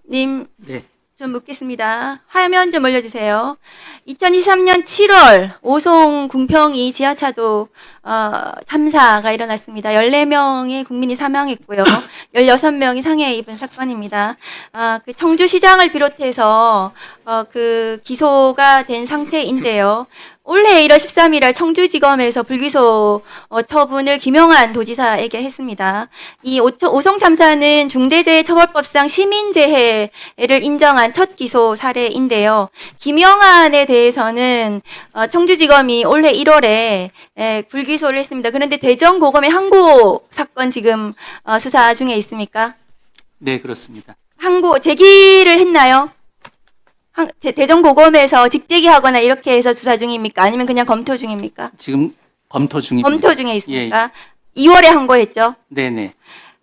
님, 네. 좀 묻겠습니다. 화면 좀 올려주세요. 2023년 7월 오송 궁평이 지하차도 참사가 일어났습니다. 14명의 국민이 사망했고요. 16명이 상해 입은 사건입니다. 그 청주시장을 비롯해서 그 기소가 된 상태인데요. 올해 1월 13일 청주지검에서 불기소 처분을 김영한 도지사에게 했습니다. 이 오송 참사는 중대재해처벌법상 시민재해를 인정한 첫 기소 사례인데요. 김영한에 대해서는 청주지검이 올해 1월에 불기소를 했습니다. 그런데 대전고검의 항고 사건 지금 수사 중에 있습니까? 네, 그렇습니다. 항고 제기를 했나요? 대전고검에서 직제기하거나 이렇게 해서 수사 중입니까? 아니면 그냥 검토 중입니까? 지금 검토 중입니다. 검토 중에 있습니까? 예. 2월에 항고했죠? 네네.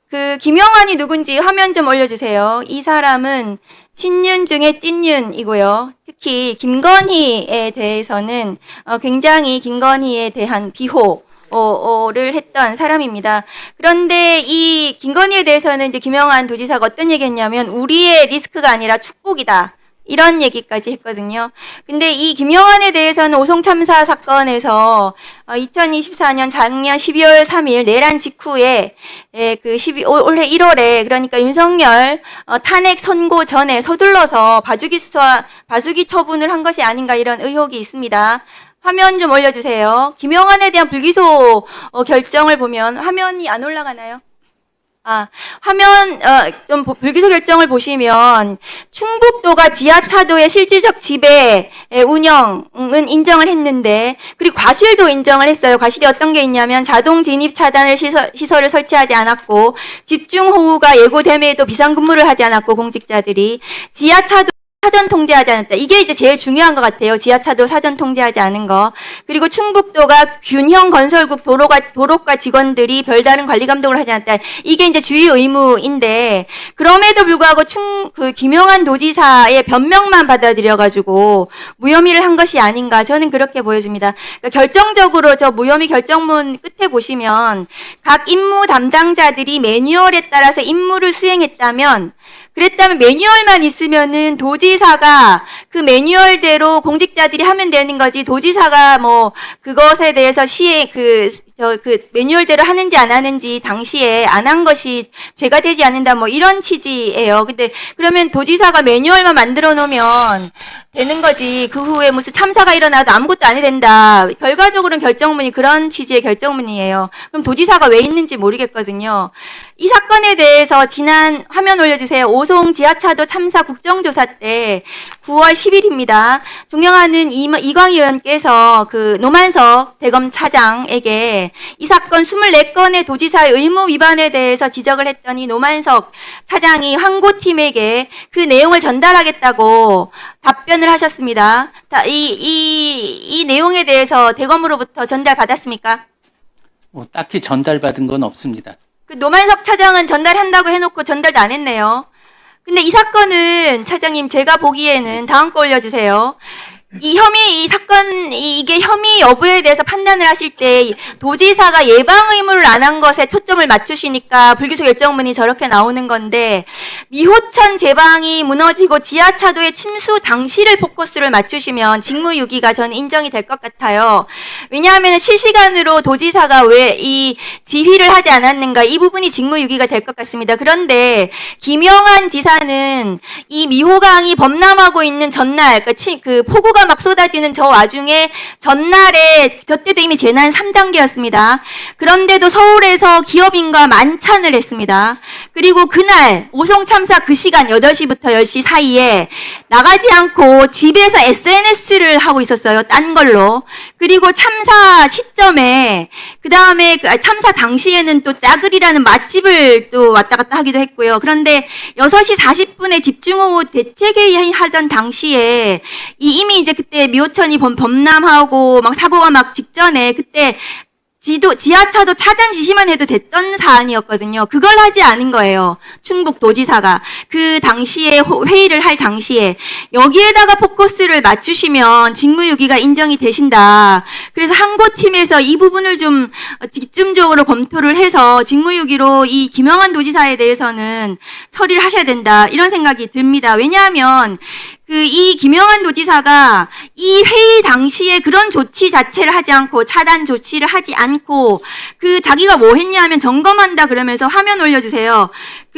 그 김영환이 누군지 화면 좀 올려주세요. 이 사람은 친윤 중에 찐윤이고요. 특히 김건희에 대해서는 굉장히 김건희에 대한 비호를 했던 사람입니다. 그런데 이 김건희에 대해서는 이제 김영환 도지사가 어떤 얘기했냐면 우리의 리스크가 아니라 축복이다. 이런 얘기까지 했거든요. 근데 이 김영환에 대해서는 오송 참사 사건에서 2024년 작년 12월 3일 내란 직후에 올해 1월에 그러니까 윤석열 탄핵 선고 전에 서둘러서 봐주기 처분을 한 것이 아닌가 이런 의혹이 있습니다. 화면 좀 올려주세요. 김영환에 대한 불기소 결정을 보면 화면이 안 올라가나요? 화면, 좀 불기소 결정을 보시면 충북도가 지하차도의 실질적 지배 운영은 인정을 했는데, 그리고 과실도 인정을 했어요. 과실이 어떤 게 있냐면 자동 진입 차단을 시설을 설치하지 않았고, 집중호우가 예고됨에도 비상근무를 하지 않았고, 공직자들이 지하차도 사전 통제하지 않았다. 이게 이제 제일 중요한 것 같아요. 지하차도 사전 통제하지 않은 거. 그리고 충북도가 균형 건설국 도로과 직원들이 별다른 관리 감독을 하지 않았다. 이게 이제 주의 의무인데, 그럼에도 불구하고 김영한 도지사의 변명만 받아들여가지고 무혐의를 한 것이 아닌가. 저는 그렇게 보여집니다. 그러니까 결정적으로 저 무혐의 결정문 끝에 보시면 각 임무 담당자들이 매뉴얼에 따라서 임무를 수행했다면, 그랬다면 매뉴얼만 있으면은 도지사가 그 매뉴얼대로 공직자들이 하면 되는 거지, 도지사가 뭐 그것에 대해서 시행 그 매뉴얼대로 하는지 안 하는지 당시에 안 한 것이 죄가 되지 않는다 뭐 이런 취지예요. 근데 그러면 도지사가 매뉴얼만 만들어 놓으면 되는 거지, 그 후에 무슨 참사가 일어나도 아무것도 안 해도 된다. 결과적으로는 결정문이 그런 취지의 결정문이에요. 그럼 도지사가 왜 있는지 모르겠거든요. 이 사건에 대해서 지난 화면 올려주세요. 오송 지하차도 참사 국정조사 때 9월 10일입니다. 존경하는 이광희 의원께서 그 노만석 대검 차장에게 이 사건 24건의 도지사의 의무 위반에 대해서 지적을 했더니 노만석 차장이 항고팀에게 그 내용을 전달하겠다고 답변을 하셨습니다. 이 내용에 대해서 대검으로부터 전달받았습니까? 딱히 전달받은 건 없습니다. 그 노만석 차장은 전달한다고 해놓고 전달도 안 했네요. 근데 이 사건은 차장님 제가 보기에는 다음 거 올려주세요. 이 사건, 이게 혐의 여부에 대해서 판단을 하실 때 도지사가 예방 의무를 안 한 것에 초점을 맞추시니까 불기소 결정문이 저렇게 나오는 건데, 미호천 제방이 무너지고 지하차도의 침수 당시를 포커스를 맞추시면 직무유기가 저는 인정이 될 것 같아요. 왜냐하면 실시간으로 도지사가 왜 이 지휘를 하지 않았는가, 이 부분이 직무유기가 될 것 같습니다. 그런데 김영한 지사는 이 미호강이 범람하고 있는 전날, 그 폭우가 막 쏟아지는 저 와중에 전날에, 저 때도 이미 재난 3단계였습니다. 그런데도 서울에서 기업인과 만찬을 했습니다. 그리고 그날 오송 참사 그 시간 8시부터 10시 사이에 나가지 않고 집에서 SNS를 하고 있었어요. 딴 걸로. 그리고 참사 시점에, 그 다음에 참사 당시에는 또 짜글이라는 맛집을 또 왔다 갔다 하기도 했고요. 그런데 6시 40분에 집중호우 대책회의 하던 당시에 이미 이제 그때 미호천이 범람하고 막 사고가 막 직전에 그때 지하차도 차단 지시만 해도 됐던 사안이었거든요. 그걸 하지 않은 거예요. 충북도지사가. 그 당시에 회의를 할 당시에 여기에다가 포커스를 맞추시면 직무유기가 인정이 되신다. 그래서 항고팀에서 이 부분을 좀 집중적으로 검토를 해서 직무유기로 이 김영환 도지사에 대해서는 처리를 하셔야 된다. 이런 생각이 듭니다. 왜냐하면 이 김영환 도지사가 이 회의 당시에 그런 조치 자체를 하지 않고 차단 조치를 하지 않고 자기가 뭐 했냐면 점검한다 그러면서 화면 올려주세요.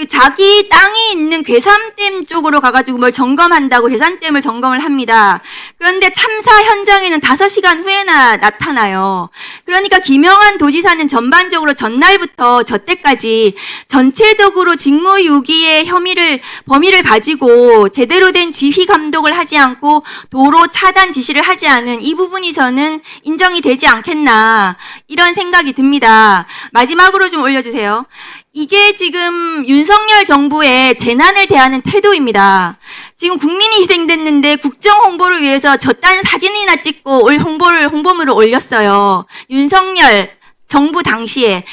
자기 땅이 있는 괴산댐 쪽으로 가가지고 뭘 점검한다고 괴산댐을 점검을 합니다. 그런데 참사 현장에는 5시간 후에나 나타나요. 그러니까 김영환 도지사는 전반적으로 전날부터 저때까지 전체적으로 직무유기의 범위를 가지고 제대로 된 지휘 감독을 하지 않고 도로 차단 지시를 하지 않은 이 부분이 저는 인정이 되지 않겠나 이런 생각이 듭니다. 마지막으로 좀 올려주세요. 이게 지금 윤석열 정부의 재난을 대하는 태도입니다. 지금 국민이 희생됐는데 국정 홍보를 위해서 저딴 사진이나 찍고 홍보물을 올렸어요. 윤석열 정부 당시에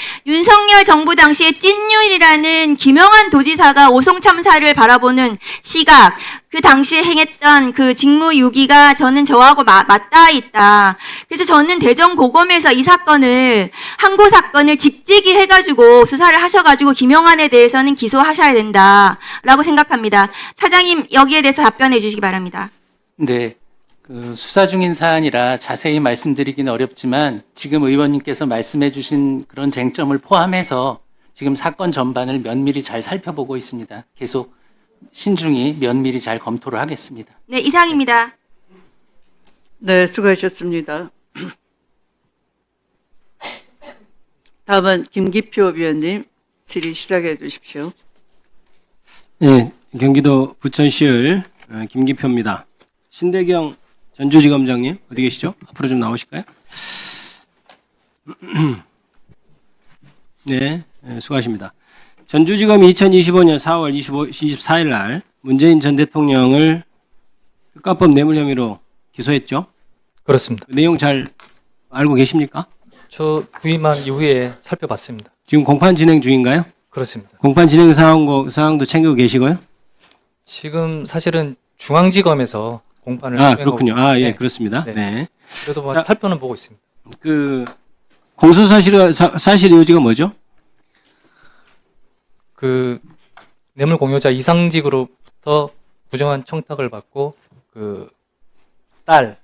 찐윤이라는 김영환 도지사가 오송 참사를 바라보는 시각, 그 당시에 행했던 그 직무유기가 저는 저하고 맞닿아 있다. 그래서 저는 대전고검에서 이 사건을 항고 사건을 직제기 해가지고 수사를 하셔가지고 김영환에 대해서는 기소하셔야 된다라고 생각합니다. 차장님 여기에 대해서 답변해 주시기 바랍니다. 네. 수사 중인 사안이라 자세히 말씀드리기는 어렵지만 지금 의원님께서 말씀해 주신 그런 쟁점을 포함해서 지금 사건 전반을 면밀히 잘 살펴보고 있습니다. 계속 신중히 면밀히 잘 검토를 하겠습니다. 네, 이상입니다. 네, 수고하셨습니다. 다음은 김기표 위원님 질의 시작해 주십시오. 네, 경기도 부천시을 김기표입니다. 신대경 전주지검장님 어디 계시죠? 앞으로 좀 나오실까요? 네, 수고하십니다. 전주지검이 2025년 4월 24일 날 문재인 전 대통령을 특가법 뇌물 혐의로 기소했죠? 그렇습니다. 그 내용 잘 알고 계십니까? 저 부임한 이후에 살펴봤습니다. 지금 공판 진행 중인가요? 그렇습니다. 공판 진행 사항도 챙기고 계시고요? 지금 사실은 중앙지검에서 공판을 그렇군요. 예, 네. 그렇습니다. 네. 네. 그래도 뭐 자, 살펴는 보고 있습니다. 공소 사실 요지가 뭐죠? 그 뇌물 공여자 이상직으로부터 부정한 청탁을 받고 딸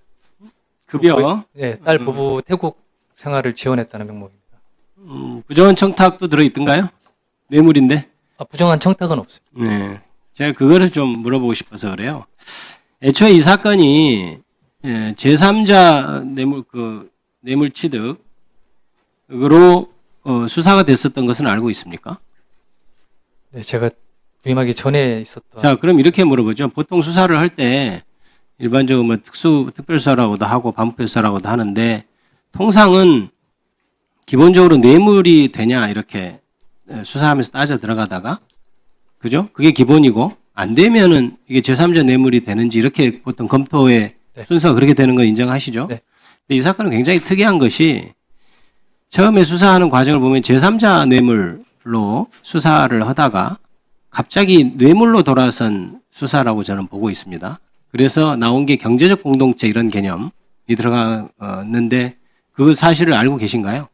급여. 딸 부부 태국 생활을 지원했다는 명목입니다. 부정한 청탁도 들어있던가요? 뇌물인데. 부정한 청탁은 없습니다. 네. 제가 그거를 좀 물어보고 싶어서 그래요. 애초에 이 사건이 제3자 뇌물 취득으로 수사가 됐었던 것은 알고 있습니까? 네, 제가 부임하기 전에 있었던. 자, 그럼 이렇게 물어보죠. 보통 수사를 할 때 일반적으로 뭐 특별수사라고도 하고 반부패수사라고도 하는데 통상은 기본적으로 뇌물이 되냐 이렇게 수사하면서 따져 들어가다가 그죠? 그게 기본이고 안 되면은 이게 제3자 뇌물이 되는지 이렇게 보통 검토의 네. 순서가 그렇게 되는 거 인정하시죠? 네. 근데 이 사건은 굉장히 특이한 것이 처음에 수사하는 과정을 보면 제3자 뇌물로 수사를 하다가 갑자기 뇌물로 돌아선 수사라고 저는 보고 있습니다. 그래서 나온 게 경제적 공동체 이런 개념이 들어갔는데 그 사실을 알고 계신가요?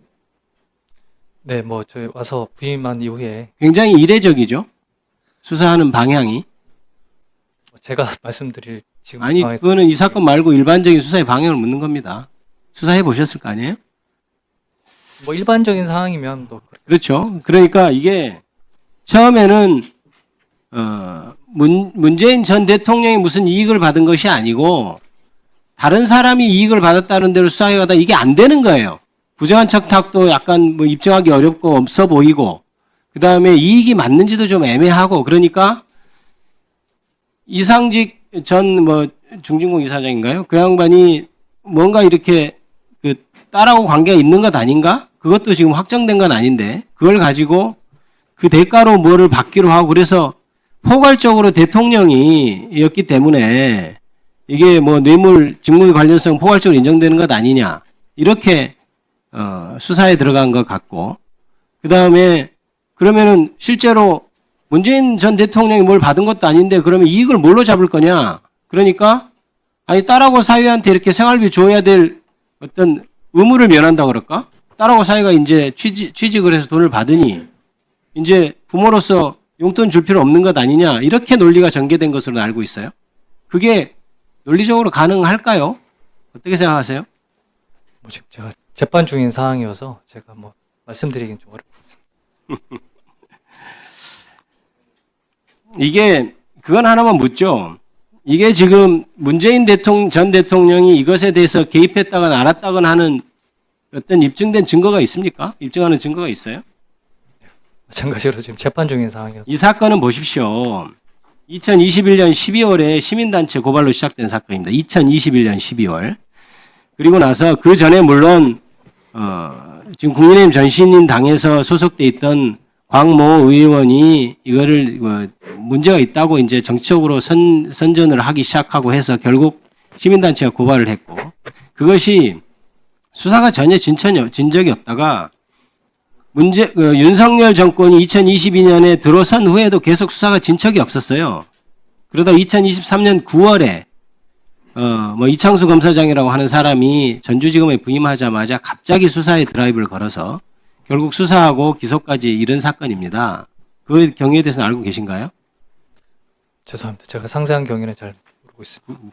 네, 뭐 저희 와서 부임한 이후에 굉장히 이례적이죠. 수사하는 방향이. 제가 말씀드릴 지금 아니 상황에서 그거는 이 사건 말고 일반적인 수사의 방향을 묻는 겁니다. 수사해 보셨을 거 아니에요? 뭐 일반적인 상황이면 또 그렇죠. 그러니까 이게 처음에는 문재인 전 대통령이 무슨 이익을 받은 것이 아니고 다른 사람이 이익을 받았다는 대로 수사해 가다 이게 안 되는 거예요. 부정한 청탁도 약간 뭐 입증하기 어렵고 없어 보이고 그 다음에 이익이 맞는지도 좀 애매하고 그러니까 이상직 전 중진공 이사장인가요? 그 양반이 뭔가 이렇게 딸하고 관계가 있는 것 아닌가? 그것도 지금 확정된 건 아닌데 그걸 가지고 그 대가로 뭐를 받기로 하고 그래서 포괄적으로 대통령이었기 때문에 이게 뭐 뇌물 직무의 관련성 포괄적으로 인정되는 것 아니냐 이렇게 수사에 들어간 것 같고, 그 다음에 그러면은 실제로 문재인 전 대통령이 뭘 받은 것도 아닌데 그러면 이익을 뭘로 잡을 거냐? 그러니까 아니 딸하고 사위한테 이렇게 생활비 줘야 될 어떤 의무를 면한다 그럴까? 딸하고 사위가 이제 취직을 해서 돈을 받으니 이제 부모로서 용돈 줄 필요 없는 것 아니냐? 이렇게 논리가 전개된 것으로 알고 있어요. 그게 논리적으로 가능할까요? 어떻게 생각하세요? 뭐 지금 제가 재판 중인 사항이어서 제가 뭐 말씀드리긴 좀 어렵습니다. 이게 그건 하나만 묻죠. 이게 지금 문재인 전 대통령이 이것에 대해서 개입했다거나 알았다거나 하는 어떤 입증된 증거가 있습니까? 입증하는 증거가 있어요? 마찬가지로 지금 재판 중인 상황이어서 이 사건은 보십시오. 2021년 12월에 시민단체 고발로 시작된 사건입니다. 2021년 12월. 그리고 나서 그 전에 물론 지금 국민의힘 전신인 당에서 소속돼 있던 광모 의원이 이거를 문제가 있다고 이제 정치적으로 선전을 하기 시작하고 해서 결국 시민단체가 고발을 했고, 그것이 수사가 전혀 진 적이 없다가 윤석열 정권이 2022년에 들어선 후에도 계속 수사가 진 척이 없었어요. 그러다 2023년 9월에 이창수 검사장이라고 하는 사람이 전주지검에 부임하자마자 갑자기 수사에 드라이브를 걸어서 결국 수사하고 기소까지 이른 사건입니다. 그 경위에 대해서는 알고 계신가요? 죄송합니다. 제가 상세한 경위는 잘 모르고 있습니다.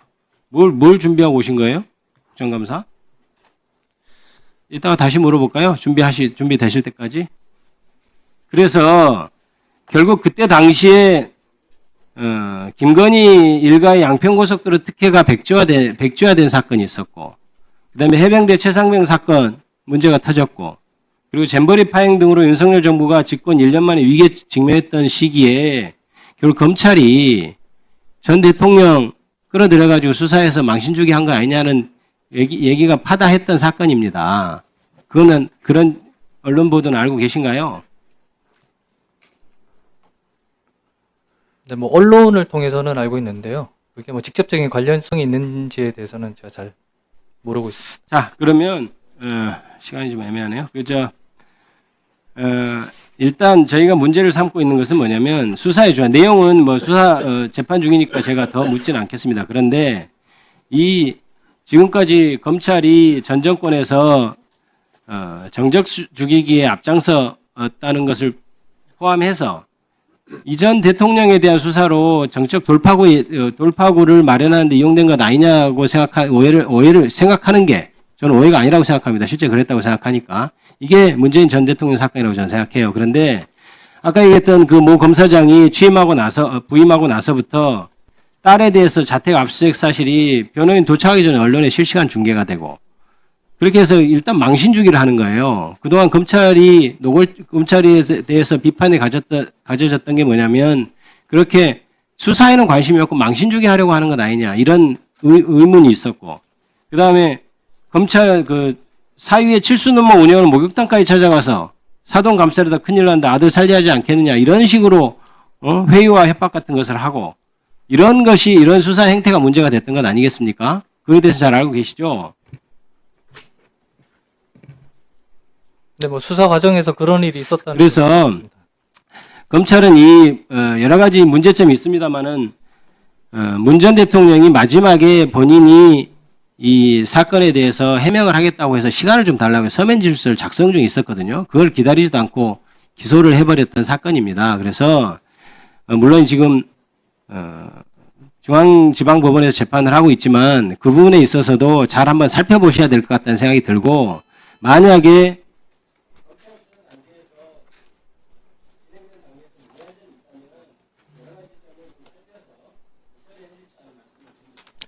뭘 준비하고 오신 거예요? 국정감사? 이따가 다시 물어볼까요? 준비되실 때까지? 그래서 결국 그때 당시에 김건희 일가의 양평고속도로 특혜가 백지화된 사건이 있었고, 그다음에 해병대 최상병 사건 문제가 터졌고, 그리고 잼버리 파행 등으로 윤석열 정부가 집권 1년 만에 위기에 직면했던 시기에 결국 검찰이 전 대통령 끌어들여가지고 수사해서 망신주기 한 거 아니냐는 얘기가 파다했던 사건입니다. 그거는 그런 언론 보도는 알고 계신가요? 네, 뭐 언론을 통해서는 알고 있는데요. 그게 뭐 직접적인 관련성이 있는지에 대해서는 제가 잘 모르고 있습니다. 자, 그러면 시간이 좀 애매하네요. 일단 저희가 문제를 삼고 있는 것은 뭐냐면 수사에 중요한 내용은 뭐 수사 재판 중이니까 제가 더 묻지는 않겠습니다. 그런데 이 지금까지 검찰이 전 정권에서 정적 죽이기에 앞장섰다는 것을 포함해서 이전 대통령에 대한 수사로 정적 돌파구를 마련하는데 이용된 것 아니냐고 오해를 생각하는 게 저는 오해가 아니라고 생각합니다. 실제 그랬다고 생각하니까. 이게 문재인 전 대통령 사건이라고 저는 생각해요. 그런데 아까 얘기했던 그 모 검사장이 부임하고 나서부터 딸에 대해서 자택 압수수색 사실이 변호인 도착하기 전에 언론에 실시간 중계가 되고, 그렇게 해서 일단 망신주기를 하는 거예요. 그동안 검찰에 대해서 비판이 가져졌던 게 뭐냐면 그렇게 수사에는 관심이 없고 망신주기 하려고 하는 것 아니냐, 이런 의문이 있었고, 그 다음에 검찰 사위의 칠수논문 운영을 목욕탕까지 찾아가서 사돈 감싸려다 큰일 난다, 아들 살려야 하지 않겠느냐, 이런 식으로 회유와 협박 같은 것을 하고, 이런 수사 행태가 문제가 됐던 것 아니겠습니까? 그에 대해서 잘 알고 계시죠? 네, 뭐 수사 과정에서 그런 일이 있었다는. 그래서 검찰은 여러 가지 문제점이 있습니다만은 문 전 대통령이 마지막에 본인이 이 사건에 대해서 해명을 하겠다고 해서 시간을 좀 달라고 해서 서면 진술서를 작성 중에 있었거든요. 그걸 기다리지도 않고 기소를 해버렸던 사건입니다. 그래서 물론 지금 중앙지방법원에서 재판을 하고 있지만 그 부분에 있어서도 잘 한번 살펴보셔야 될 것 같다는 생각이 들고, 만약에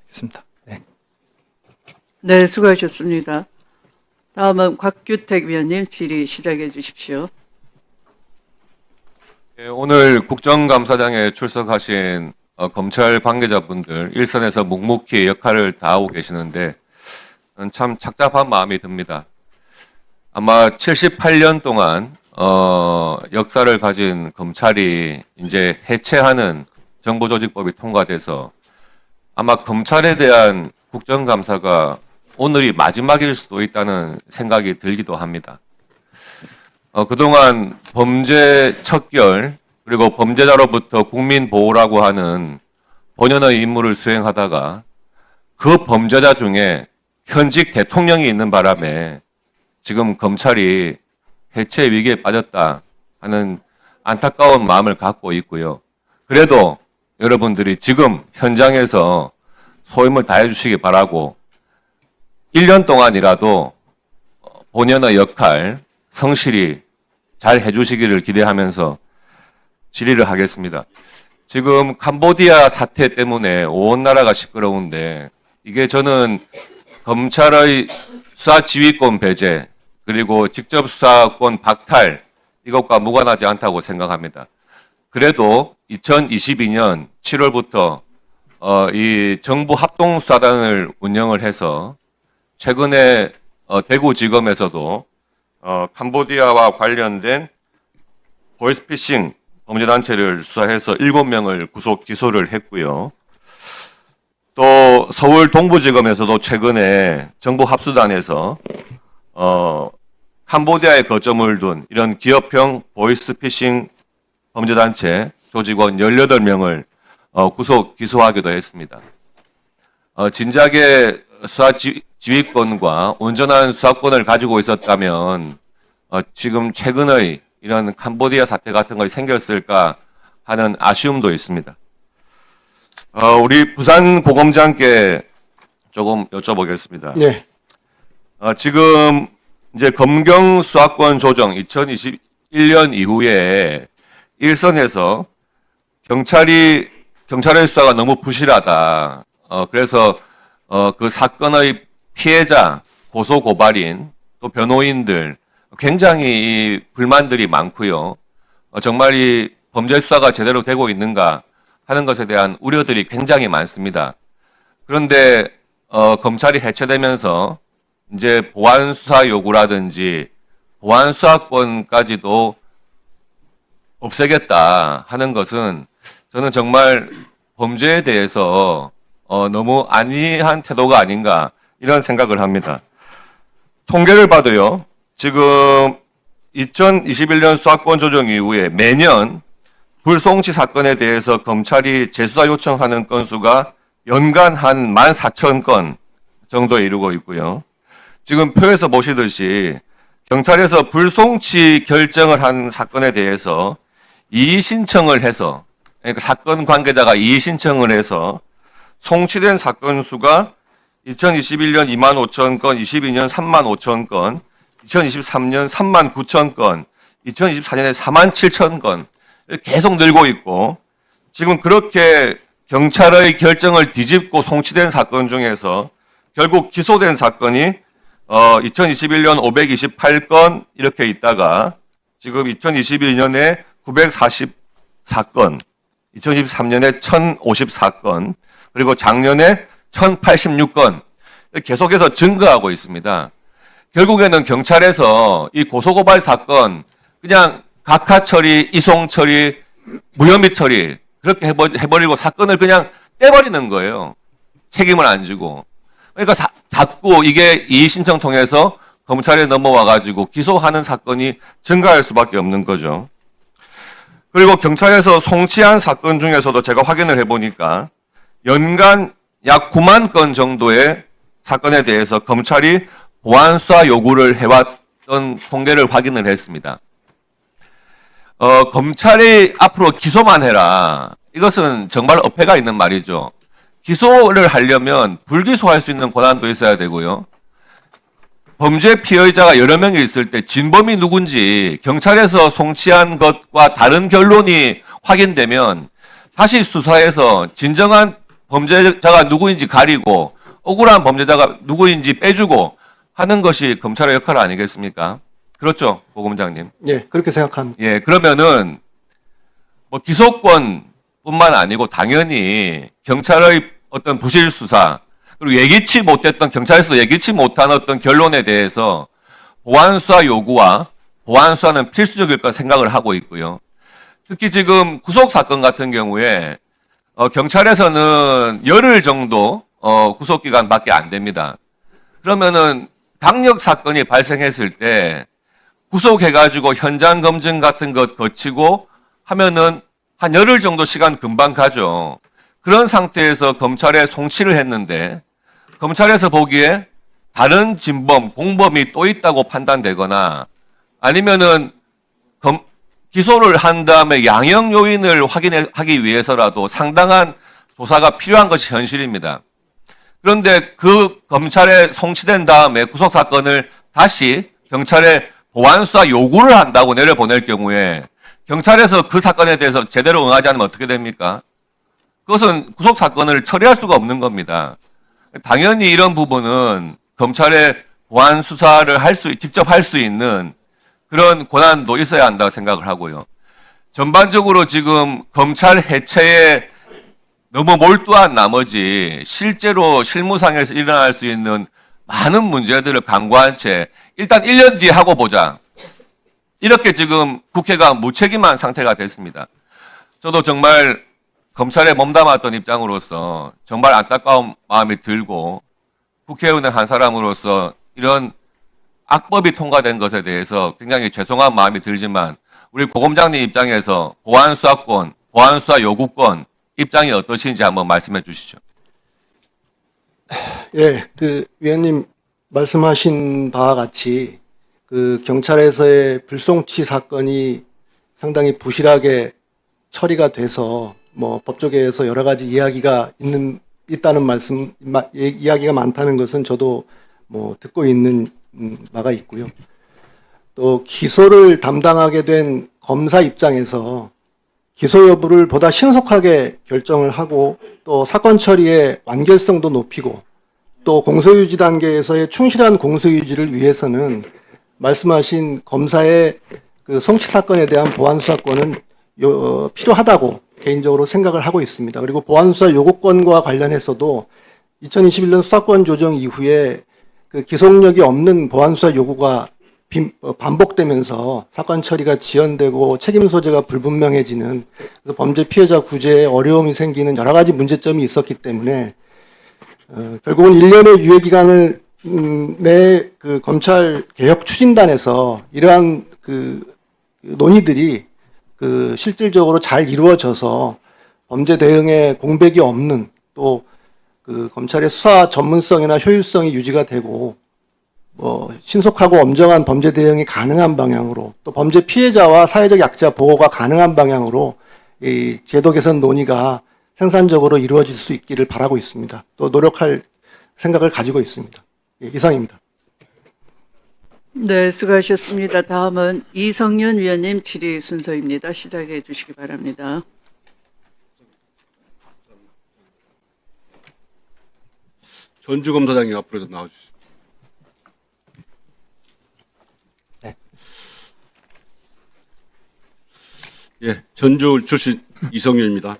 있습니다. 네. 네, 수고하셨습니다. 다음은 곽규택 위원님 질의 시작해 주십시오. 예, 오늘 국정감사장에 출석하신 검찰 관계자분들 일선에서 묵묵히 역할을 다하고 계시는데 참 착잡한 마음이 듭니다. 아마 78년 동안 역사를 가진 검찰이 이제 해체하는 정보조직법이 통과돼서 아마 검찰에 대한 국정감사가 오늘이 마지막일 수도 있다는 생각이 들기도 합니다. 그동안 범죄 척결 그리고 범죄자로부터 국민 보호라고 하는 본연의 임무를 수행하다가 그 범죄자 중에 현직 대통령이 있는 바람에 지금 검찰이 해체 위기에 빠졌다 하는 안타까운 마음을 갖고 있고요. 그래도 여러분들이 지금 현장에서 소임을 다해 주시기 바라고 1년 동안이라도 본연의 역할 성실히 잘 해주시기를 기대하면서 질의를 하겠습니다. 지금 캄보디아 사태 때문에 온 나라가 시끄러운데 이게 저는 검찰의 수사 지휘권 배제 그리고 직접 수사권 박탈 이것과 무관하지 않다고 생각합니다. 그래도 2022년 7월부터 이 정부 합동수사단을 운영을 해서 최근에 대구지검에서도 캄보디아와 관련된 보이스피싱 범죄단체를 수사해서 7명을 구속 기소를 했고요. 또 서울 동부지검에서도 최근에 정부 합수단에서 캄보디아에 거점을 둔 이런 기업형 보이스피싱 범죄단체 조직원 18명을 구속 기소하기도 했습니다. 진작에 수사 지휘권과 온전한 수사권을 가지고 있었다면 지금 최근의 이런 캄보디아 사태 같은 것이 생겼을까 하는 아쉬움도 있습니다. 우리 부산고검장께 조금 여쭤보겠습니다. 네. 지금 이제 검경 수사권 조정 2021년 이후에 일선에서 경찰의 수사가 너무 부실하다. 그래서 그 사건의 피해자, 고소 고발인, 또 변호인들 굉장히 불만들이 많고요. 정말 이 범죄 수사가 제대로 되고 있는가 하는 것에 대한 우려들이 굉장히 많습니다. 그런데 검찰이 해체되면서 이제 보안 수사 요구라든지 보안 수사권까지도 없애겠다 하는 것은 저는 정말 범죄에 대해서 너무 안이한 태도가 아닌가 이런 생각을 합니다. 통계를 봐도요. 지금 2021년 수사권 조정 이후에 매년 불송치 사건에 대해서 검찰이 재수사 요청하는 건수가 연간 한 14,000건 정도에 이르고 있고요. 지금 표에서 보시듯이 경찰에서 불송치 결정을 한 사건에 대해서 이의 신청을 해서 그러니까 사건 관계자가 이의 신청을 해서 송치된 사건 수가 2021년 25,000건, 22년 35,000건, 2023년 39,000건, 2024년에 47,000건 계속 늘고 있고 지금 그렇게 경찰의 결정을 뒤집고 송치된 사건 중에서 결국 기소된 사건이 2021년 528건 이렇게 있다가 지금 2022년에 944건, 2023년에 1,054건, 그리고 작년에 1,086건 계속해서 증가하고 있습니다. 결국에는 경찰에서 이 고소고발 사건 그냥 각하 처리, 이송 처리, 무혐의 처리 그렇게 해버리고 사건을 그냥 떼버리는 거예요. 책임을 안 지고. 그러니까 자꾸 이게 이의 신청 통해서 검찰에 넘어와가지고 기소하는 사건이 증가할 수밖에 없는 거죠. 그리고 경찰에서 송치한 사건 중에서도 제가 확인을 해보니까 연간 약 9만 건 정도의 사건에 대해서 검찰이 보안 수사 요구를 해왔던 통계를 확인을 했습니다. 검찰이 앞으로 기소만 해라. 이것은 정말 어폐가 있는 말이죠. 기소를 하려면 불기소할 수 있는 권한도 있어야 되고요. 범죄 피해자가 여러 명이 있을 때 진범이 누군지 경찰에서 송치한 것과 다른 결론이 확인되면 다시 수사해서 진정한 범죄자가 누구인지 가리고 억울한 범죄자가 누구인지 빼주고 하는 것이 검찰의 역할 아니겠습니까? 그렇죠, 고검장님. 예, 그렇게 생각합니다. 예, 그러면은 뭐 기소권뿐만 아니고 당연히 경찰의 어떤 부실 수사 그리고 예기치 못했던 경찰에서도 예기치 못한 어떤 결론에 대해서 보안 수사 요구와 보안 수사는 필수적일 거 생각을 하고 있고요. 특히 지금 구속 사건 같은 경우에 경찰에서는 열흘 정도 구속 기간밖에 안 됩니다. 그러면은 강력 사건이 발생했을 때 구속해가지고 현장 검증 같은 것 거치고 하면은 한 열흘 정도 시간 금방 가죠. 그런 상태에서 검찰에 송치를 했는데 검찰에서 보기에 다른 진범, 공범이 또 있다고 판단되거나 아니면은 기소를 한 다음에 양형 요인을 확인하기 위해서라도 상당한 조사가 필요한 것이 현실입니다. 그런데 그 검찰에 송치된 다음에 구속 사건을 다시 경찰에 보완 수사 요구를 한다고 내려보낼 경우에 경찰에서 그 사건에 대해서 제대로 응하지 않으면 어떻게 됩니까? 그것은 구속 사건을 처리할 수가 없는 겁니다. 당연히 이런 부분은 검찰에 보완 수사를 직접 할 수 있는 그런 권한도 있어야 한다고 생각을 하고요. 전반적으로 지금 검찰 해체에 너무 몰두한 나머지 실제로 실무상에서 일어날 수 있는 많은 문제들을 간과한 채 일단 1년 뒤에 하고 보자. 이렇게 지금 국회가 무책임한 상태가 됐습니다. 저도 정말 검찰에 몸담았던 입장으로서 정말 안타까운 마음이 들고 국회의원의 한 사람으로서 이런 악법이 통과된 것에 대해서 굉장히 죄송한 마음이 들지만 우리 고검장님 입장에서 보안수사권, 보안수사 요구권 입장이 어떠신지 한번 말씀해 주시죠. 예, 위원님 말씀하신 바와 같이 경찰에서의 불송치 사건이 상당히 부실하게 처리가 돼서 법조계에서 여러 가지 이야기가 있다는 말씀, 이야기가 많다는 것은 저도 듣고 있는 바가 있고요. 또 기소를 담당하게 된 검사 입장에서 기소 여부를 보다 신속하게 결정을 하고 또 사건 처리의 완결성도 높이고 또 공소유지 단계에서의 충실한 공소유지를 위해서는 말씀하신 검사의 송치 사건에 대한 보완수사권은 필요하다고 개인적으로 생각을 하고 있습니다. 그리고 보완수사 요구권과 관련해서도 2021년 수사권 조정 이후에 기속력이 없는 보완수사 요구가 반복되면서 사건 처리가 지연되고 책임 소재가 불분명해지는 그래서 범죄 피해자 구제에 어려움이 생기는 여러 가지 문제점이 있었기 때문에 결국은 1년의 유예 기간을 내 검찰 개혁 추진단에서 이러한 논의들이 실질적으로 잘 이루어져서 범죄 대응에 공백이 없는 또 검찰의 수사 전문성이나 효율성이 유지가 되고 신속하고 엄정한 범죄 대응이 가능한 방향으로 또 범죄 피해자와 사회적 약자 보호가 가능한 방향으로 이 제도 개선 논의가 생산적으로 이루어질 수 있기를 바라고 있습니다. 또 노력할 생각을 가지고 있습니다. 예, 이상입니다. 네, 수고하셨습니다. 다음은 이성윤 위원님 질의 순서입니다. 시작해 주시기 바랍니다. 전주 검사장님 앞으로 좀 나와주시죠. 네. 예, 전주 출신 이성윤입니다.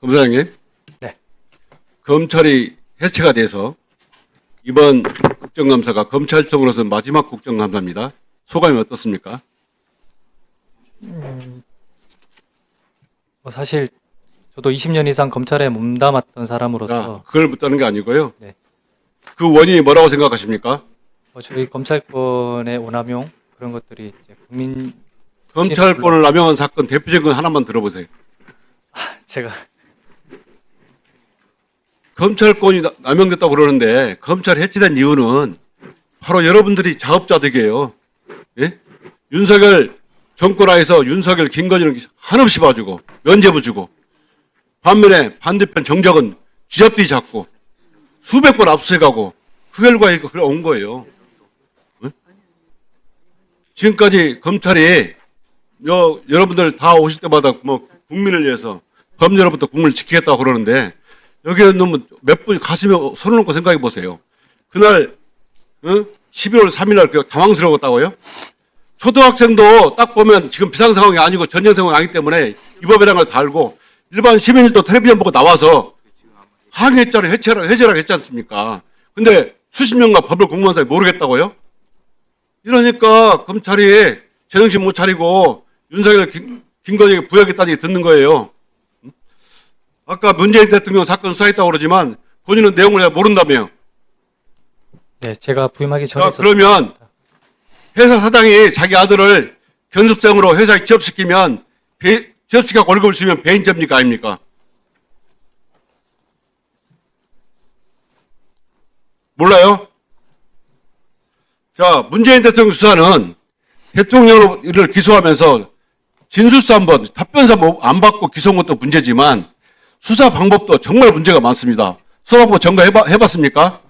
검사장님. 네. 검찰이 해체가 돼서 이번 국정감사가 검찰청으로서 마지막 국정감사입니다. 소감이 어떻습니까? 사실 저도 20년 이상 검찰에 몸담았던 사람으로서 그걸 묻다는 게 아니고요. 네. 그 원인이 뭐라고 생각하십니까? 저희 검찰권의 오남용 그런 것들이 이제 국민 검찰권을 남용한 사건 대표적인 건 하나만 들어보세요. 제가 검찰권이 남용됐다고 그러는데 검찰이 해체된 이유는 바로 여러분들이 자업자 득이에요. 예? 윤석열 정권 하에서 윤석열 김건희는 한없이 봐주고 면죄부 주고 반면에 반대편 정적은 쥐잡듯이 잡고 수백 번 압수해가고 그 결과에 그래 온 거예요. 예? 지금까지 검찰이 여러분들 다 오실 때마다 국민을 위해서 범죄로부터 국민을 지키겠다고 그러는데 여기에 너무 몇 분 가슴에 손을 얹고 생각해 보세요. 그날 11월 3일 날 당황스러웠다고요? 초등학생도 딱 보면 지금 비상 상황이 아니고 전쟁 상황이 아니기 때문에 이 법이라는 걸 다 알고 일반 시민들도 텔레비전 보고 나와서 항의했잖아요. 해제라고 했지 않습니까? 근데 수십 년간 법을 공부한 사람이 모르겠다고요? 이러니까 검찰이 제정신 못 차리고 윤석열 김건희에게 부역했다니 듣는 거예요. 아까 문재인 대통령 사건 수사했다고 그러지만 본인은 내용을 모른다며요. 네, 제가 부임하기 전에 자, 그러면 회사 사장이 자기 아들을 견습생으로 회사에 취업시키면 취업시켜 월급을 주면 배인점입니까 아닙니까? 몰라요? 자, 문재인 대통령 수사는 대통령을 기소하면서 진술서 한번 답변서 안 받고 기소한 것도 문제지만 수사 방법도 정말 문제가 많습니다. 수사 방법 점검해봤습니까?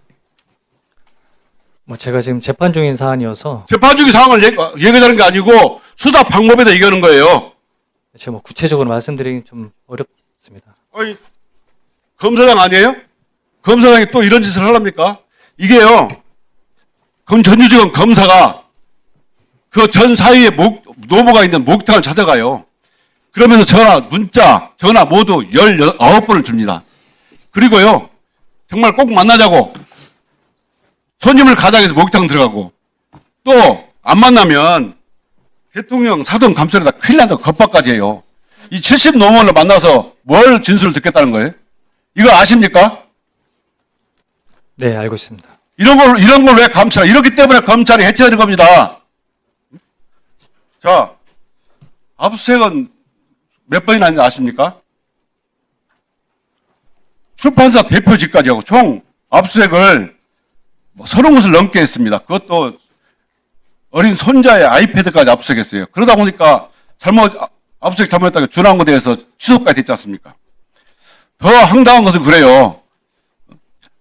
뭐 제가 지금 재판 중인 사안이어서 재판 중의 상황을 얘기하는 게 아니고 수사 방법에 대해 얘기하는 거예요. 제가 뭐 구체적으로 말씀드리긴 좀 어렵습니다. 아니, 검사장 아니에요? 검사장이 또 이런 짓을 하랍니까? 이게요, 전유직원 검사가 그 전 사이에 노모가 있는 목욕탕을 찾아가요. 그러면서 문자, 전화 모두 19번을 줍니다. 그리고요, 정말 꼭 만나자고 손님을 가장해서 목욕탕 들어가고 또 안 만나면 대통령 사돈 감찰에다 큰일 난다고 겁박까지 해요. 이 70 노무원을 만나서 뭘 진술을 듣겠다는 거예요? 이거 아십니까? 네, 알고 있습니다. 이런 걸 왜 이렇기 때문에 검찰이 해체되는 겁니다. 자, 압수수색은 몇 번이나 했는지 아십니까? 출판사 대표직까지 하고 총 압수수색을 30곳을 넘게 했습니다. 그것도 어린 손자의 아이패드까지 압수수색했어요. 그러다 보니까 압수수색 잘못했다가 준항고대에서 취소까지 됐지 않습니까? 더 황당한 것은 그래요.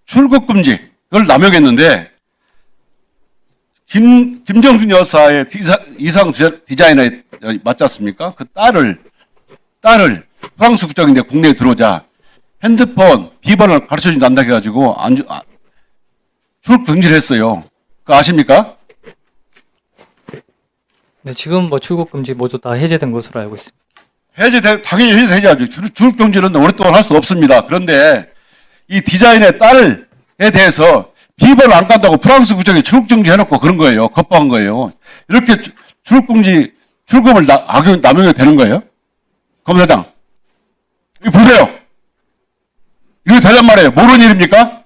출국금지를 남용했는데 김정준 여사의 이상 디자이너에 맞지 않습니까? 그 딸을 프랑스 국적인데 국내에 들어오자 핸드폰 비번을 가르쳐준다 한다 해가지고 출국 금지를 했어요. 그거 아십니까? 네, 지금 뭐 출국 금지 모두 다 해제된 것으로 알고 있습니다. 당연히 해제되죠. 출국 금지는 오랫동안 할 수 없습니다. 그런데 이 디자인의 딸에 대해서 비번을 안 깐다고 프랑스 국적에 출국 금지 해놓고 그런 거예요. 겁박한 거예요. 이렇게 출국을 남용이 되는 거예요? 검사장. 이거 보세요. 이거 되란 말이에요. 모르는 일입니까?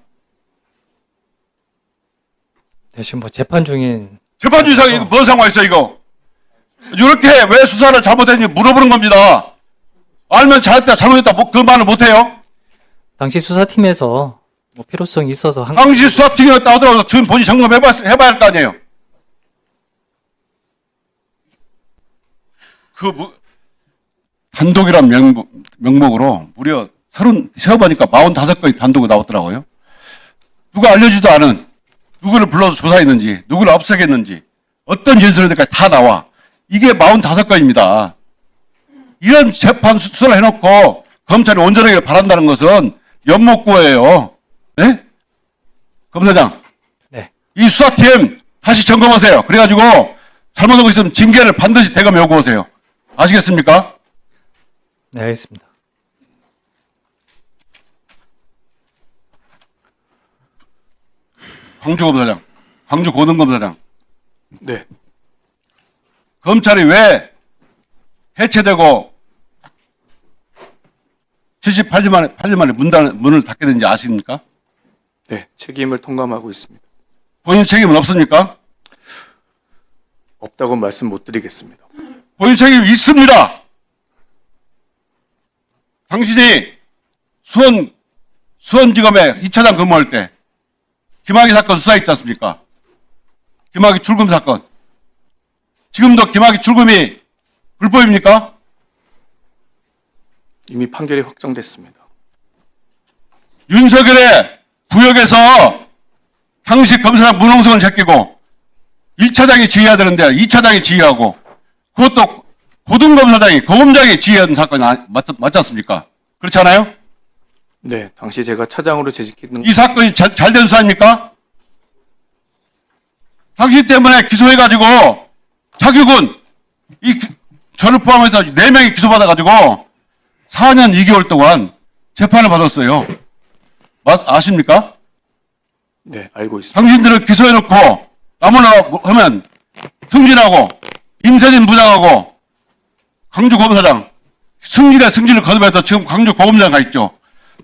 네, 지금 뭐 재판 중인 재판주 이상이 이거 뭔 상관 있어 이거? 이렇게 왜 수사를 잘못했는지 물어보는 겁니다. 알면 잘했다 잘못했다 그 말을 못해요? 당시 수사팀에서 뭐 필요성이 있어서 한 당시 수사팀이었다 하더라도 지금 본인 점검해봐야 할 거 아니에요? 단독이란 명목으로 무려 35번이니까 45건이 단독으로 나왔더라고요. 누가 알려주지도 않은 누구를 불러서 조사했는지 누구를 압수했는지 어떤 진술인지까지 다 나와. 이게 45건입니다. 이런 재판 수사를 해놓고 검찰이 온전하게 바란다는 것은 연목구예요. 네? 검사장. 네. 이 수사팀 다시 점검하세요. 그래가지고 잘못한 거 있으면 징계를 반드시 대검 요구하세요. 아시겠습니까? 네, 알겠습니다. 광주검사장, 광주고등검사장. 네. 검찰이 왜 해체되고 78년 만에 문을 닫게 된지 아십니까? 네. 책임을 통감하고 있습니다. 본인 책임은 없습니까? 없다고 말씀 못 드리겠습니다. 본인 책임이 있습니다. 당신이 수원지검에 2차장 근무할 때 김학의 사건 수사했지 않습니까? 김학의 출금 사건. 지금도 김학의 출금이 불법입니까? 이미 판결이 확정됐습니다. 윤석열의 구역에서 당시 검사장 문홍성을 제끼고 1차장이 지휘해야 되는데 2차장이 지휘하고 그것도 고등검사장이 고검장이 지휘하는 사건이 맞지 않습니까? 그렇지 않아요? 네. 당시 제가 차장으로 재직했는 이 사건이 잘된 수사입니까? 당신 때문에 기소해가지고 자기군 저를 포함해서 4명이 기소받아가지고 4년 2개월 동안 재판을 받았어요. 아십니까? 네. 알고 있습니다. 당신들을 기소해놓고 아무나 하면 승진하고 임세진 부장하고 광주검사장 승진을 거듭해서 지금 광주고검장 가 있죠.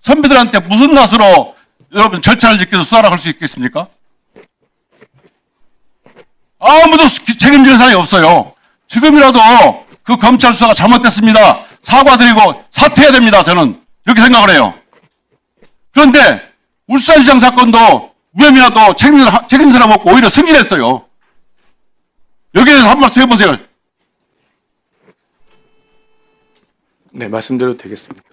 선배들한테 무슨 낯으로 여러분 절차를 지켜서 수사를 할 수 있겠습니까? 아무도 책임지는 사람이 없어요. 지금이라도 그 검찰 수사가 잘못됐습니다. 사과드리고 사퇴해야 됩니다. 저는 이렇게 생각을 해요. 그런데 울산시장 사건도 무혐의라도 책임 사람 없고 오히려 승진했어요. 여기에 대해서 한 말씀 해보세요. 네, 말씀드려도 되겠습니다.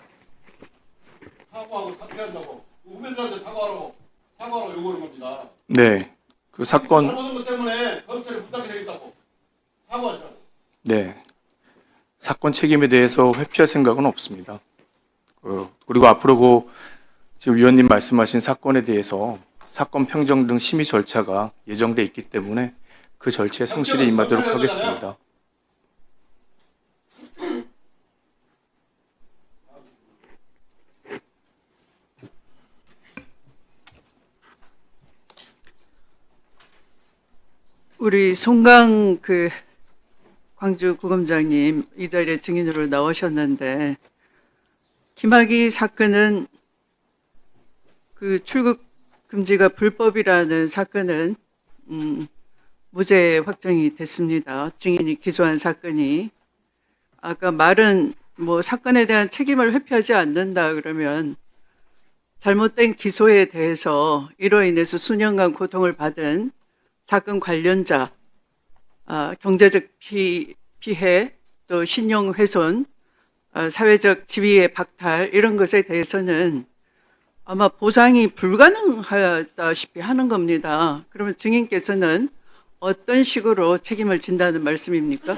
사과하고 사퇴한다고 후배들한테 사과하라고 요구하는 겁니다. 네, 그 사건, 잘못한 것 때문에 검찰에 부탁이 되겠다고 사과하시라고. 네, 사건 책임에 대해서 회피할 생각은 없습니다. 그리고 앞으로 지금 위원님 말씀하신 사건에 대해서 사건 평정 등 심의 절차가 예정돼 있기 때문에 그 절차에 성실히 임하도록 하겠습니다. 우리 송강 광주구검장님 이 자리에 증인으로 나오셨는데 김학의 사건은 그 출국 금지가 불법이라는 사건은 무죄 확정이 됐습니다. 증인이 기소한 사건이. 아까 말은 뭐 사건에 대한 책임을 회피하지 않는다 그러면 잘못된 기소에 대해서 이로 인해서 수년간 고통을 받은 사건 관련자, 경제적 피해, 또 신용훼손, 사회적 지위의 박탈 이런 것에 대해서는 아마 보상이 불가능하다시피 하는 겁니다. 그러면 증인께서는 어떤 식으로 책임을 진다는 말씀입니까?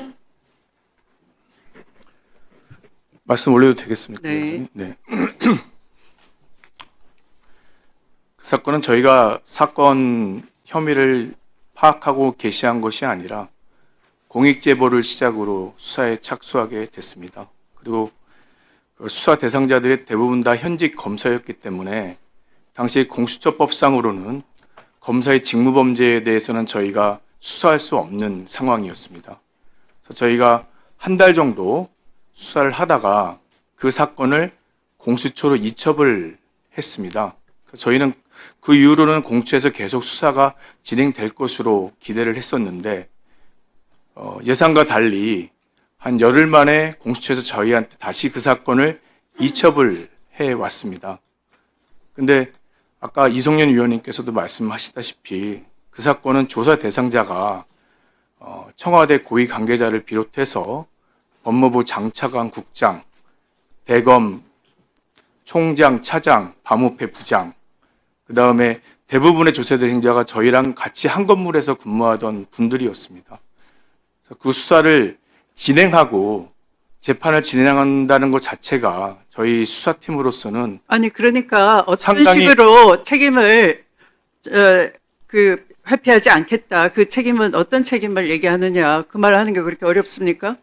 말씀 올려도 되겠습니까? 네. 네. 그 사건은 저희가 사건 혐의를 파악하고 게시한 것이 아니라 공익제보를 시작으로 수사에 착수하게 됐습니다. 그리고 수사 대상자들의 대부분 다 현직 검사였기 때문에 당시 공수처법상으로는 검사의 직무범죄에 대해서는 저희가 수사할 수 없는 상황이었습니다. 그래서 저희가 한 달 정도 수사를 하다가 그 사건을 공수처로 이첩을 했습니다. 저희는 그 이후로는 공수처에서 계속 수사가 진행될 것으로 기대를 했었는데 예상과 달리 한 열흘 만에 공수처에서 저희한테 다시 그 사건을 이첩을 해왔습니다. 근데 아까 이성윤 위원님께서도 말씀하시다시피 그 사건은 조사 대상자가 청와대 고위 관계자를 비롯해서 법무부 장차관 국장, 대검 총장, 차장, 반부패 부장, 그 다음에 대부분의 조사 대상자가 저희랑 같이 한 건물에서 근무하던 분들이었습니다. 그래서 그 수사를 진행하고 재판을 진행한다는 것 자체가 저희 수사팀으로서는 아니 그러니까 어떤 상당히- 식으로 책임을 회피하지 않겠다. 그 책임은 어떤 책임을 얘기하느냐. 그 말을 하는 게 그렇게 어렵습니까?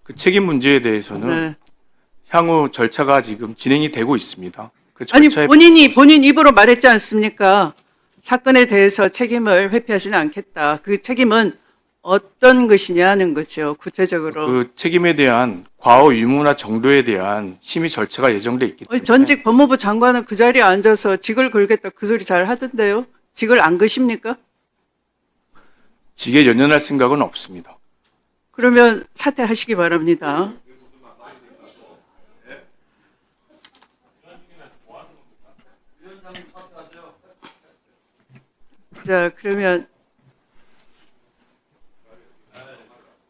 그 책임 문제에 대해서는 네. 향후 절차가 지금 진행이 되고 있습니다. 그 아니 절차에 본인 입으로 말했지 않습니까? 사건에 대해서 책임을 회피하지는 않겠다. 그 책임은 어떤 것이냐는 거죠. 구체적으로. 그 책임에 대한 과오 유무나 정도에 대한 심의 절차가 예정돼 있기 때문에 전직 법무부 장관은 그 자리에 앉아서 직을 걸겠다 그 소리 잘 하던데요. 직을 안 거십니까? 직에 연연할 생각은 없습니다. 그러면 사퇴하시기 바랍니다. 자, 그러면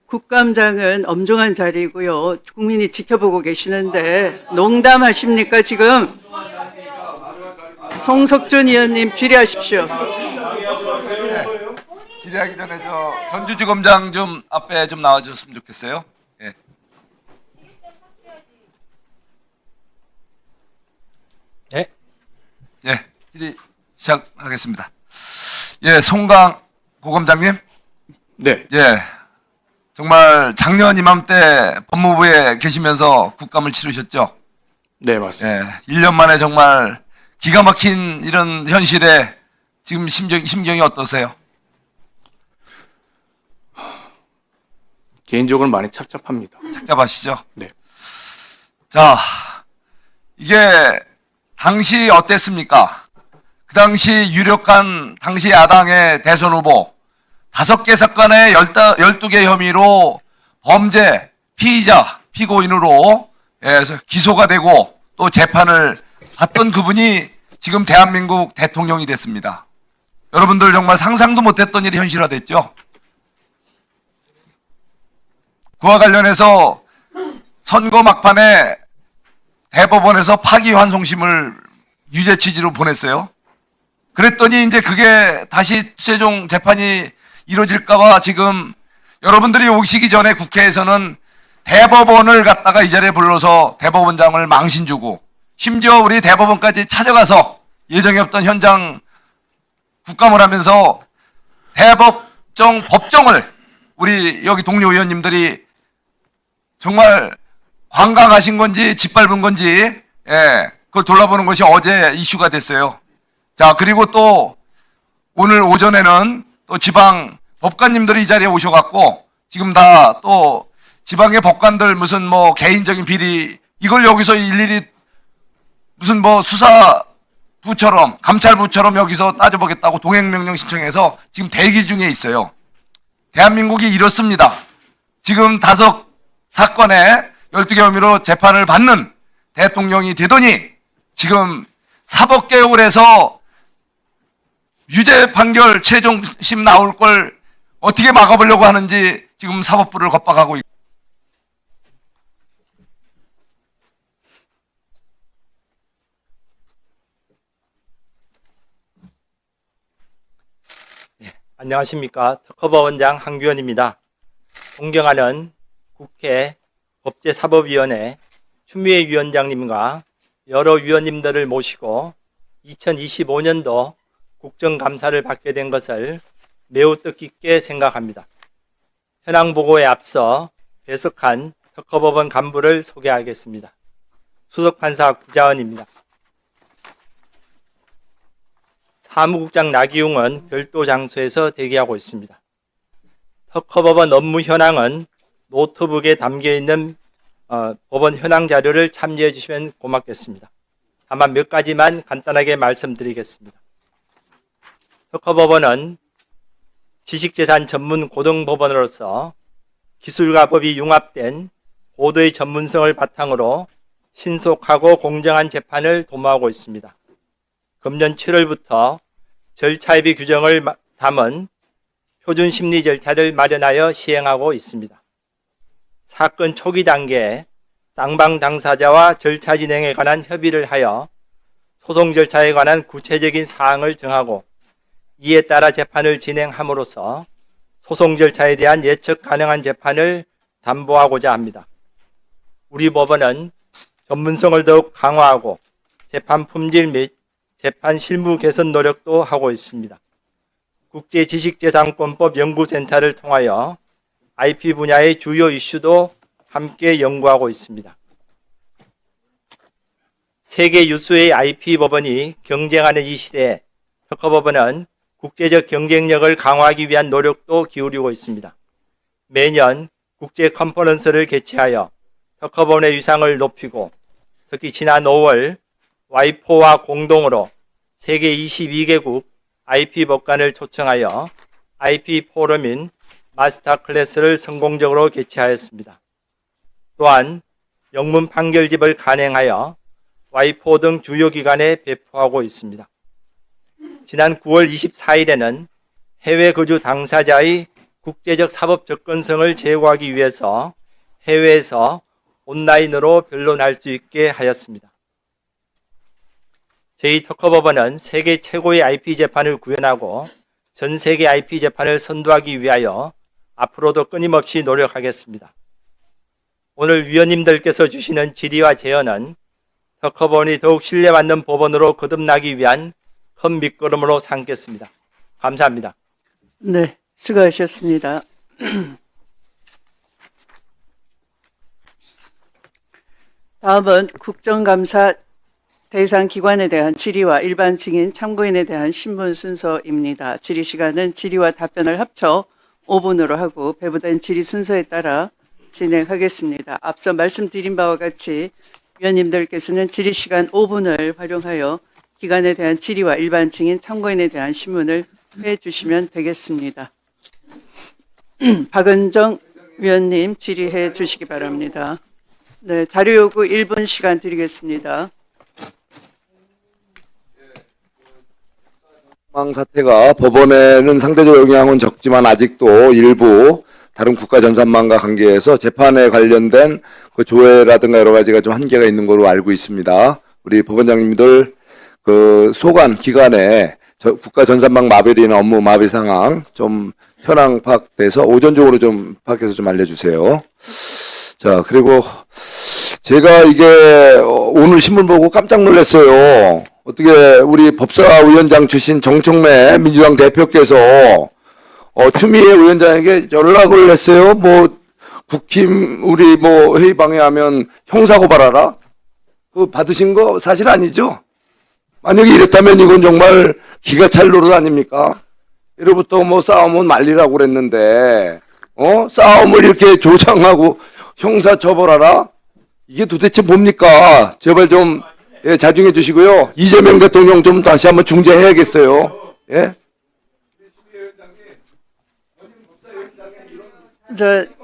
국감장은 엄중한 자리고요. 국민이 지켜보고 계시는데 농담하십니까 지금? 송석준 의원님 질의하십시오. 질의하기 전에 전주지검장 좀 앞에 좀 나와주셨으면 좋겠어요. 예. 네. 예, 질의 시작하겠습니다. 예, 송강 고검장님. 네, 예, 정말 작년 이맘때 법무부에 계시면서 국감을 치르셨죠. 네 맞습니다. 예, 1년 만에 정말 기가 막힌 이런 현실에 지금 심정이 어떠세요? 개인적으로 많이 착잡합니다. 착잡하시죠? 네. 자, 이게 당시 어땠습니까? 그 당시 유력한 당시 야당의 대선 후보 5개 사건의 12개 혐의로 범죄 피의자 피고인으로 기소가 되고 또 재판을 받던 그분이 지금 대한민국 대통령이 됐습니다. 여러분들 정말 상상도 못했던 일이 현실화됐죠. 그와 관련해서 선거 막판에 대법원에서 파기환송심을 유죄 취지로 보냈어요. 그랬더니 이제 그게 다시 최종 재판이 이루어질까봐 지금 여러분들이 오시기 전에 국회에서는 대법원을 갖다가 이 자리에 불러서 대법원장을 망신 주고 심지어 우리 대법원까지 찾아가서 예정이 없던 현장 국감을 하면서 대법정 법정을 우리 여기 동료 의원님들이 정말 관광하신 건지 짓밟은 건지 그걸 돌아보는 것이 어제 이슈가 됐어요. 자, 그리고 또 오늘 오전에는 또 지방 법관님들이 이 자리에 오셔갖고 지금 다 또 지방의 법관들 무슨 뭐 개인적인 비리 이걸 여기서 일일이 무슨 뭐 수사부처럼 감찰부처럼 여기서 따져보겠다고 동행명령 신청해서 지금 대기 중에 있어요. 대한민국이 이렇습니다. 지금 5사건에 12개 혐의로 재판을 받는 대통령이 되더니 지금 사법개혁을 해서 유죄 판결 최종심 나올 걸 어떻게 막아보려고 하는지 지금 사법부를 겁박하고 있고 안녕하십니까. 특허법원장 한규원입니다. 존경하는 국회 법제사법위원회 추미애 위원장님과 여러 위원님들을 모시고 2025년도 국정감사를 받게 된 것을 매우 뜻깊게 생각합니다. 현황보고에 앞서 배석한 특허법원 간부를 소개하겠습니다. 수석판사 구자은입니다. 사무국장 나기웅은 별도 장소에서 대기하고 있습니다. 특허법원 업무 현황은 노트북에 담겨있는 법원 현황 자료를 참조해 주시면 고맙겠습니다. 다만 몇 가지만 간단하게 말씀드리겠습니다. 특허법원은 지식재산 전문 고등법원으로서 기술과 법이 융합된 고도의 전문성을 바탕으로 신속하고 공정한 재판을 도모하고 있습니다. 금년 7월부터 절차협의 규정을 담은 표준 심리 절차를 마련하여 시행하고 있습니다. 사건 초기 단계에 쌍방 당사자와 절차 진행에 관한 협의를 하여 소송 절차에 관한 구체적인 사항을 정하고 이에 따라 재판을 진행함으로써 소송 절차에 대한 예측 가능한 재판을 담보하고자 합니다. 우리 법원은 전문성을 더욱 강화하고 재판 품질 및 재판 실무 개선 노력도 하고 있습니다. 국제지식재산권법 연구센터를 통하여 IP 분야의 주요 이슈도 함께 연구하고 있습니다. 세계 유수의 IP 법원이 경쟁하는 이 시대에 특허법원은 국제적 경쟁력을 강화하기 위한 노력도 기울이고 있습니다. 매년 국제 컨퍼런스를 개최하여 특허법원의 위상을 높이고 특히 지난 5월 와이포와 공동으로 세계 22개국 IP 법관을 초청하여 IP 포럼인 마스터 클래스를 성공적으로 개최하였습니다. 또한 영문 판결집을 간행하여 와이포 등 주요 기관에 배포하고 있습니다. 지난 9월 24일에는 해외 거주 당사자의 국제적 사법 접근성을 제고하기 위해서 해외에서 온라인으로 변론할 수 있게 하였습니다. 저희 특허법원은 세계 최고의 IP 재판을 구현하고 전 세계 IP 재판을 선도하기 위하여 앞으로도 끊임없이 노력하겠습니다. 오늘 위원님들께서 주시는 질의와 제언은 특허법원이 더욱 신뢰받는 법원으로 거듭나기 위한 큰 밑거름으로 삼겠습니다. 감사합니다. 네, 수고하셨습니다. 다음은 국정감사 대상 기관에 대한 질의와 일반 증인, 참고인에 대한 신문 순서입니다. 질의 시간은 질의와 답변을 합쳐 5분으로 하고 배부된 질의 순서에 따라 진행하겠습니다. 앞서 말씀드린 바와 같이 위원님들께서는 질의 시간 5분을 활용하여 기관에 대한 질의와 일반 증인, 참고인에 대한 신문을 해 주시면 되겠습니다. 박은정 위원님 질의해 주시기 바랍니다. 네, 자료 요구 1분 시간 드리겠습니다. 망 사태가 법원에는 상대적 영향은 적지만 아직도 일부 다른 국가 전산망과 관계해서 재판에 관련된 그 조회라든가 여러 가지가 좀 한계가 있는 걸로 알고 있습니다. 우리 법원장님들 그 소관 기관에 국가 전산망 마비나 업무 마비 상황 좀 현황 파악돼서 오전적으로 좀 파악해서 좀 알려주세요. 자, 그리고 제가 이게 오늘 신문 보고 깜짝 놀랐어요. 어떻게 우리 법사위원장 출신 정청래 민주당 대표께서 추미애 위원장에게 연락을 했어요. 뭐 국힘 우리 뭐 회의 방해하면 형사고발하라. 그거 받으신 거 사실 아니죠? 만약에 이랬다면 이건 정말 기가 찰 노릇 아닙니까? 이로부터 뭐 싸움은 말리라고 그랬는데 싸움을 이렇게 조장하고 형사 처벌하라? 이게 도대체 뭡니까? 제발 좀 자중해 주시고요. 이재명 대통령 좀 다시 한번 중재해야겠어요. 예?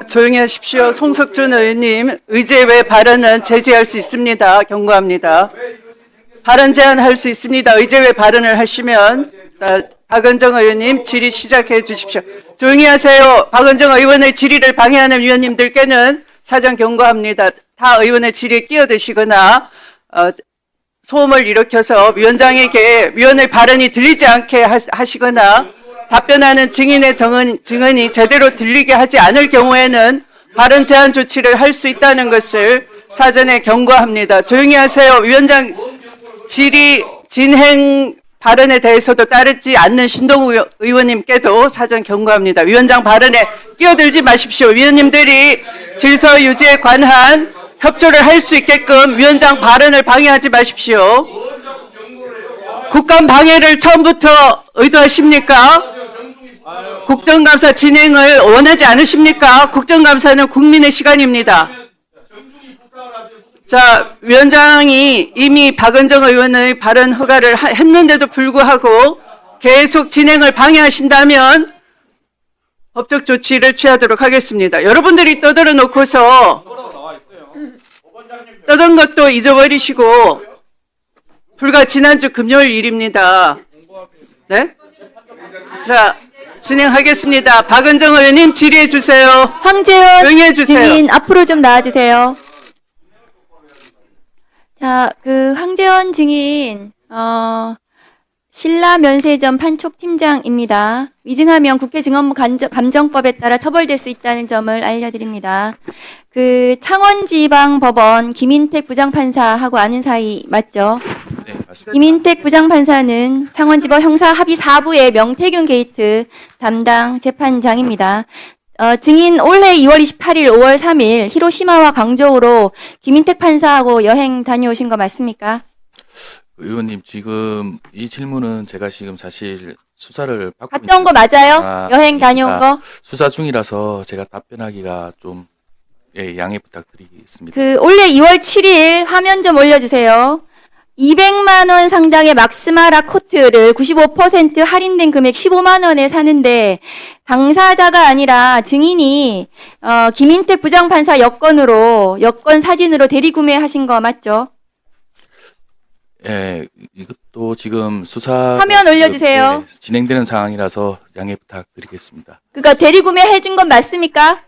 조용히 하십시오. 송석준 의원님, 의제 외 발언은 제지할 수 있습니다. 경고합니다. 발언 제한할 수 있습니다. 의제 외 발언을 하시면 박은정 의원님 질의 시작해 주십시오. 조용히 하세요. 박은정 의원의 질의를 방해하는 위원님들께는 사전 경고합니다. 타 의원의 질의에 끼어드시거나 소음을 일으켜서 위원장에게 위원의 발언이 들리지 않게 하시거나 답변하는 증인의 증언이 제대로 들리게 하지 않을 경우에는 발언 제한 조치를 할 수 있다는 것을 사전에 경고합니다. 조용히 하세요. 위원장 질의 진행 발언에 대해서도 따르지 않는 신동우 의원님께도 사전 경고합니다. 위원장 발언에 끼어들지 마십시오. 위원님들이 질서 유지에 관한 협조를 할 수 있게끔 위원장 발언을 방해하지 마십시오. 국감 방해를 처음부터 의도하십니까? 국정감사 진행을 원하지 않으십니까? 국정감사는 국민의 시간입니다. 자, 위원장이 이미 박은정 의원의 발언 허가를 했는데도 불구하고 계속 진행을 방해하신다면 법적 조치를 취하도록 하겠습니다. 여러분들이 떠들어 놓고서 떠든 것도 잊어버리시고 불과 지난주 금요일 일입니다. 네? 자, 진행하겠습니다. 박은정 의원님 질의해 주세요. 황재원 조용히 해주세요. 증인 앞으로 좀 나와주세요. 자, 황재원 증인 신라면세점 판촉팀장입니다. 위증하면 국회 증언부 감정법에 따라 처벌될 수 있다는 점을 알려드립니다. 창원지방법원 김인택 부장판사하고 아는 사이 맞죠? 네, 맞습니다. 김인택 부장판사는 창원지법 형사합의 4부의 명태균 게이트 담당 재판장입니다. 증인 올해 2월 28일, 5월 3일 히로시마와 광저우로 김인택 판사하고 여행 다녀오신 거 맞습니까? 의원님, 지금 이 질문은 제가 지금 사실 수사를 받고 갔다 온 거 맞아요? 여행 다녀온 거? 수사 중이라서 제가 답변하기가 좀 양해 부탁드리겠습니다. 올해 2월 7일 화면 좀 올려주세요. 200만 원 상당의 막스마라 코트를 95% 할인된 금액 15만 원에 사는데 당사자가 아니라 증인이 김인택 부장판사 여권 사진으로 대리구매하신 거 맞죠? 예, 이것도 지금 수사 화면 올려주세요. 진행되는 상황이라서 양해 부탁드리겠습니다. 그러니까 대리구매 해준 건 맞습니까?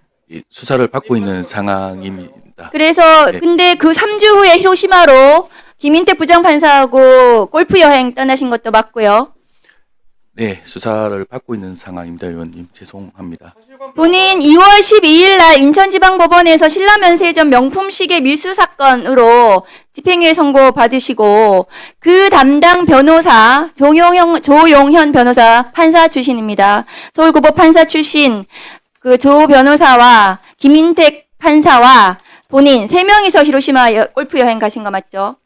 수사를 받고 있는 상황입니다. 그래서 네. 근데 3주 후에 히로시마로 김인택 부장판사하고 골프 여행 떠나신 것도 맞고요. 네, 수사를 받고 있는 상황입니다, 의원님. 죄송합니다. 본인 2월 12일 날 인천지방법원에서 신라면세점 명품 시계 밀수 사건으로 집행유예 선고 받으시고 그 담당 변호사 조용현 변호사 판사 출신입니다. 서울고법 판사 출신 조 변호사와 김인택 판사와 본인 3명이서 히로시마 골프 여행 가신 거 맞죠?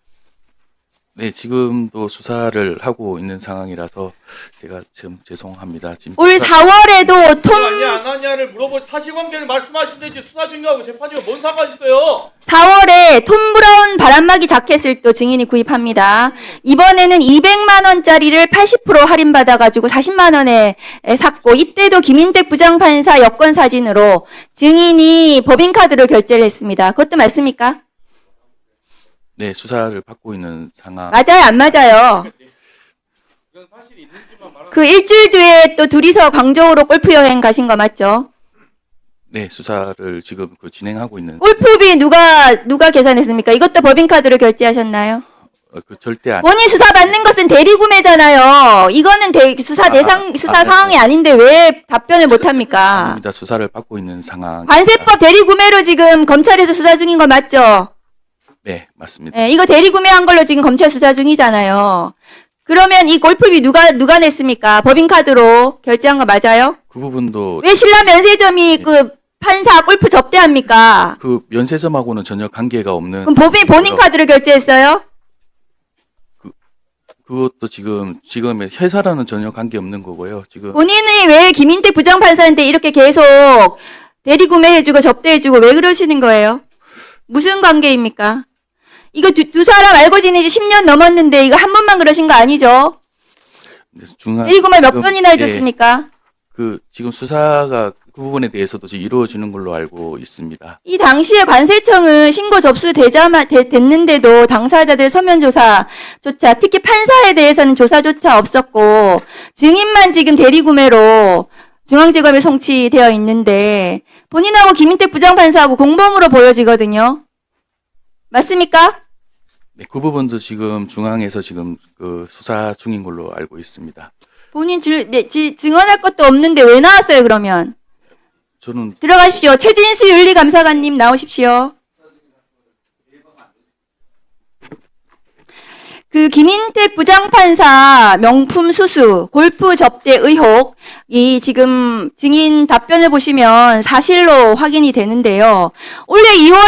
네, 지금도 수사를 하고 있는 상황이라서 제가 좀 죄송합니다. 지금 올 4월에도 톰 안 하냐를 물어보 사실관계를 말씀하시면 되지 수사 중요하고 재판 중에 뭔 상관 있어요? 4월에 톰 브라운 바람막이 자켓을 또 증인이 구입합니다. 이번에는 200만 원짜리를 80% 할인받아가지고 40만 원에 샀고, 이때도 김인택 부장판사 여권 사진으로 증인이 법인카드로 결제를 했습니다. 그것도 맞습니까? 네, 수사를 받고 있는 상황. 맞아요, 안 맞아요? 그 일주일 뒤에 또 둘이서 광저우로 골프 여행 가신 거 맞죠? 네, 수사를 지금 진행하고 있는. 골프비 누가 계산했습니까? 이것도 법인카드로 결제하셨나요? 그 절대 안. 본인 수사 받는 것은 대리구매잖아요. 이거는 수사 상황이 아닌데 왜 답변을 못 합니까? 아닙니다. 수사를 받고 있는 상황. 관세법 대리구매로 지금 검찰에서 수사 중인 거 맞죠? 네, 맞습니다. 네, 이거 대리구매한 걸로 지금 검찰 수사 중이잖아요. 그러면 이 골프비 누가 냈습니까? 법인카드로 결제한 거 맞아요? 그 부분도 왜 신라 면세점이 그 판사 골프 접대합니까? 그 면세점하고는 전혀 관계가 없는. 그럼 본인 카드로 결제했어요? 그것도 지금의 회사랑은 전혀 관계 없는 거고요. 지금 본인이 왜 김인택 부장판사한테 이렇게 계속 대리구매해주고 접대해주고 왜 그러시는 거예요? 무슨 관계입니까? 이거 두 사람 알고 지낸 지 10년 넘었는데 이거 한 번만 그러신 거 아니죠? 대리구매 몇 번이나 해줬습니까? 지금 수사가 그 부분에 대해서도 지금 이루어지는 걸로 알고 있습니다. 이 당시에 관세청은 신고 됐는데도 당사자들 서면 조사조차, 특히 판사에 대해서는 조사조차 없었고 증인만 지금 대리구매로 중앙지검에 송치되어 있는데 본인하고 김인택 부장판사하고 공범으로 보여지거든요. 맞습니까? 네, 그 부분도 지금 중앙에서 지금 그 수사 중인 걸로 알고 있습니다. 본인 증언할 것도 없는데 왜 나왔어요, 그러면? 저는 들어가십시오. 최진수 윤리감사관님 나오십시오. 그 김인택 부장판사 명품 수수, 골프 접대 의혹, 이 지금 증인 답변을 보시면 사실로 확인이 되는데요. 올해 2월